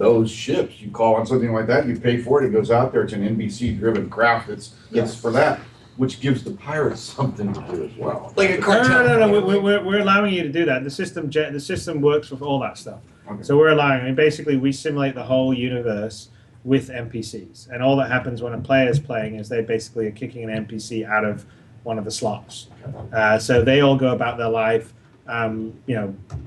those ships. You call on something like that, you pay for it, it goes out there, it's an NBC-driven craft that's for that, which gives the pirates something to do as well. Like a cartel. No. We're allowing you to do that. The system works with all that stuff. Okay. So we're allowing. I mean, basically, we simulate the whole universe with NPCs, and all that happens when a player is playing is they basically are kicking an NPC out of one of the slots. So they all go about their life.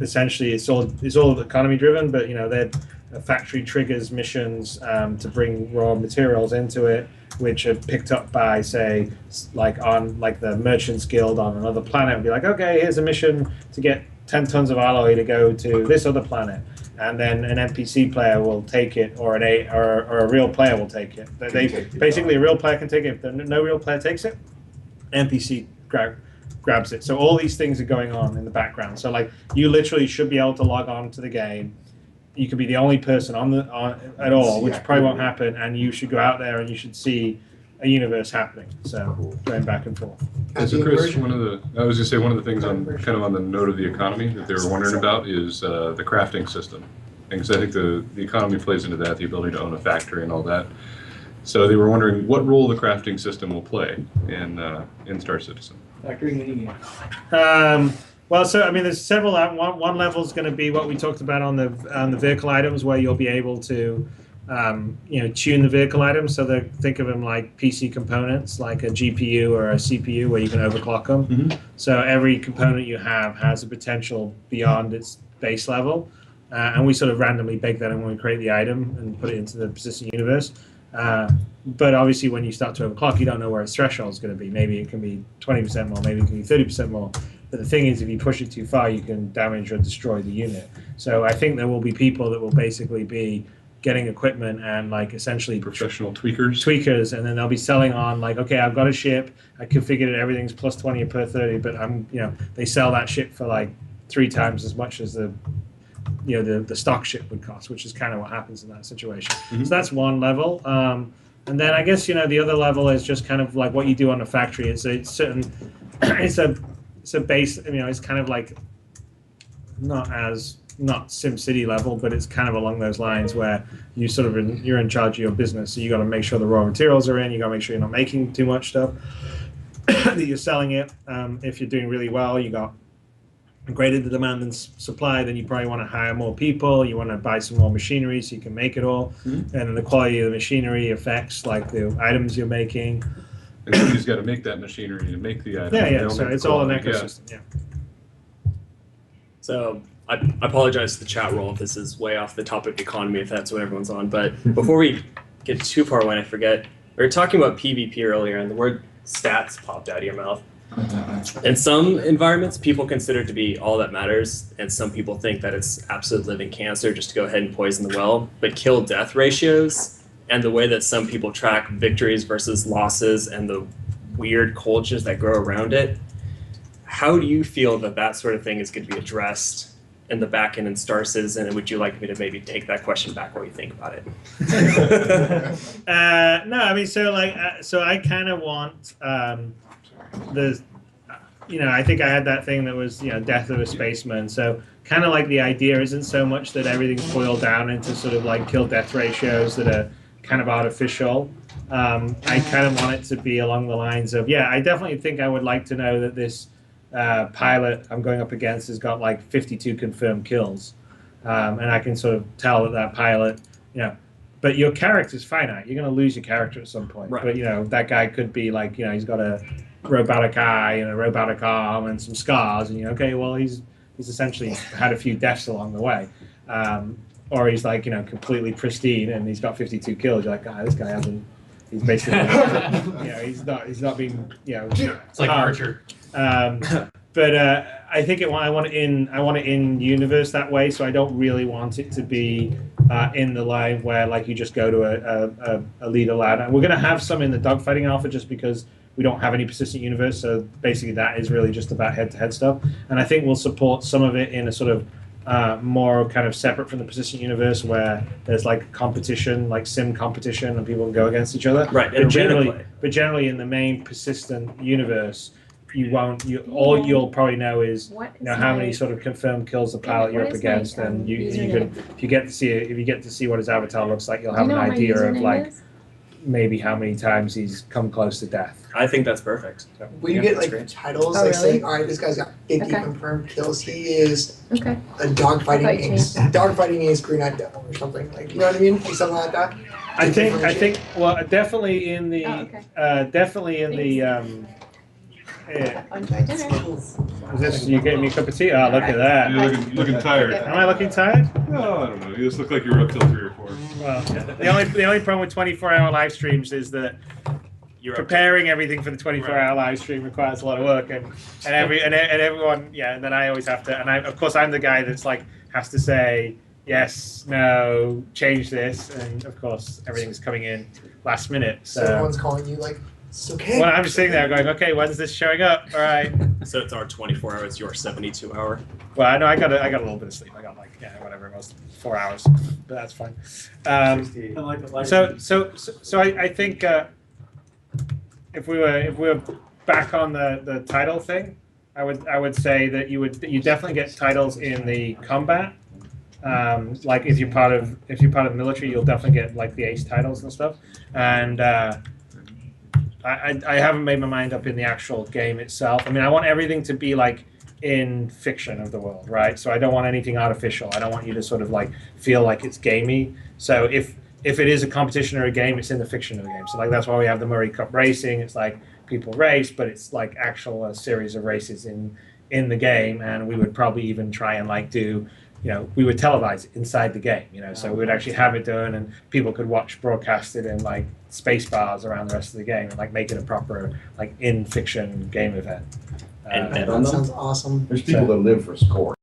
Essentially, it's all economy driven, but the factory triggers missions to bring raw materials into it, which are picked up by, say, like the Merchants Guild on another planet, and be like, okay, here's a mission to get 10 tons of alloy to go to this other planet, and then an NPC player will take it, or a real player will take it. Basically, a real player can take it. If no real player takes it, NPC grabs it. So all these things are going on in the background. So like you literally should be able to log on to the game. You could be the only person on at all, which probably won't happen, and you should go out there and you should see a universe happening. So going back and forth. So Chris, one of the things on kind of on the note of the economy that they were wondering about is the crafting system. Because I think the economy plays into that, the ability to own a factory and all that. So they were wondering what role the crafting system will play in Star Citizen. Factory minigame. Well, so I mean, there's several. One level is going to be what we talked about on the vehicle items, where you'll be able to, tune the vehicle items. So think of them like PC components, like a GPU or a CPU, where you can overclock them. Mm-hmm. So every component you have has a potential beyond its base level, and we sort of randomly bake that in when we create the item and put it into the persistent universe. But obviously, when you start to overclock, you don't know where its threshold is going to be. Maybe it can be 20% more, maybe it can be 30% more. But the thing is, if you push it too far, you can damage or destroy the unit. So I think there will be people that will basically be getting equipment and like essentially Professional tweakers, and then they'll be selling on like, okay, I've got a ship, I configured it, everything's plus 20 or per 30, but they sell that ship for like 3 times as much as the stock ship would cost, which is kind of what happens in that situation. Mm-hmm. So that's one level. And then I guess the other level is just kind of like what you do on a factory. It's a base. It's kind of like not SimCity level, but it's kind of along those lines where you sort of you're in charge of your business. So you got to make sure the raw materials are in. You got to make sure you're not making too much stuff. That you're selling it. If you're doing really well, you got greater the demand than supply, then you probably want to hire more people. You want to buy some more machinery so you can make it all. Mm-hmm. And the quality of the machinery affects like the items you're making. And somebody's got to make that machinery to make the item. Yeah. So it's all an ecosystem. Yeah. So I apologize to the chat roll if this is way off the topic economy, if that's what everyone's on. But before we get too far away, I forget. We were talking about PvP earlier, and the word stats popped out of your mouth. In some environments, people consider it to be all that matters, and some people think that it's absolute living cancer just to go ahead and poison the well. But kill-death ratios and the way that some people track victories versus losses and the weird cultures that grow around it, how do you feel that sort of thing is going to be addressed in the back end in Star Citizen, and would you like me to maybe take that question back while you think about it? No, I mean, so I kind of want I think I had that thing that was, death of a spaceman. So kind of like the idea isn't so much that everything's boiled down into sort of like kill-death ratios that are kind of artificial. I kind of want it to be along the lines of, I definitely think I would like to know that this pilot I'm going up against has got like 52 confirmed kills. And I can sort of tell that pilot, but your character's finite. You're going to lose your character at some point. Right. But, that guy could be like, he's got a robotic eye and a robotic arm and some scars, and he's essentially had a few deaths along the way, or he's like completely pristine and he's got 52 kills. You're like, this guy hasn't. He's basically he's not being It's like Archer. But I think I want it in universe that way. So I don't really want it to be in the line where like you just go to a leader ladder. We're going to have some in the dogfighting alpha just because we don't have any persistent universe, so basically that is really just about head-to-head stuff. And I think we'll support some of it in a sort of more kind of separate from the persistent universe, where there's like competition, like sim competition, and people can go against each other. Right. But generally in the main persistent universe, you won't. All you'll probably know is What is how many my- sort of confirmed kills the pilot you're what up is my, against, and you username? could if you get to see what his avatar looks like, you'll Do you have know an what my idea of username like is? maybe how many times he's come close to death. I think that's perfect. So, Will you yeah. get like titles, Oh, like really? saying, all right, this guy's got 50 Okay. confirmed kills. He is Okay. a dogfighting Fight ace. Dogfighting ace, green eyed devil, or something like. You know what I mean? Like something like that. I think well definitely in the Oh, okay. definitely in the Enjoy dinner. is this you getting me a cup of tea? Oh, look at that. You're looking tired. Am I looking tired? No, I don't know. You just look like you were up till 3 or 4. Well, the only problem with 24-hour live streams is that You're up to- preparing everything for the 24-hour live stream requires a lot of work, and everyone, yeah, and then I always have to, and of course I'm the guy that's like has to say yes, no, change this, and of course everything's coming in last minute. So So everyone's calling you like, it's okay. well, I'm just sitting there going, okay, when's this showing up? All right. So it's our 24 hours, your 72 hour. Well, I know I got a little bit of sleep. I got like whatever it was, 4 hours, but that's fine. So I think if we were back on the title thing, I would say that you definitely get titles in the combat. Like if you're part of the military, you'll definitely get like the ace titles and stuff. And I haven't made my mind up in the actual game itself. I mean, I want everything to be like in fiction of the world, right? So I don't want anything artificial. I don't want you to sort of like feel like it's gamey. So if it is a competition or a game, it's in the fiction of the game. So like that's why we have the Murray Cup racing. It's like people race, but it's like actual a series of races in the game. And we would probably even try and like do, we would televise it inside the game. So we would actually have it done, and people could watch broadcasted in like space bars around the rest of the game, and like make it a proper like in fiction game event. And bet That on them. sounds awesome. There's people that live for score.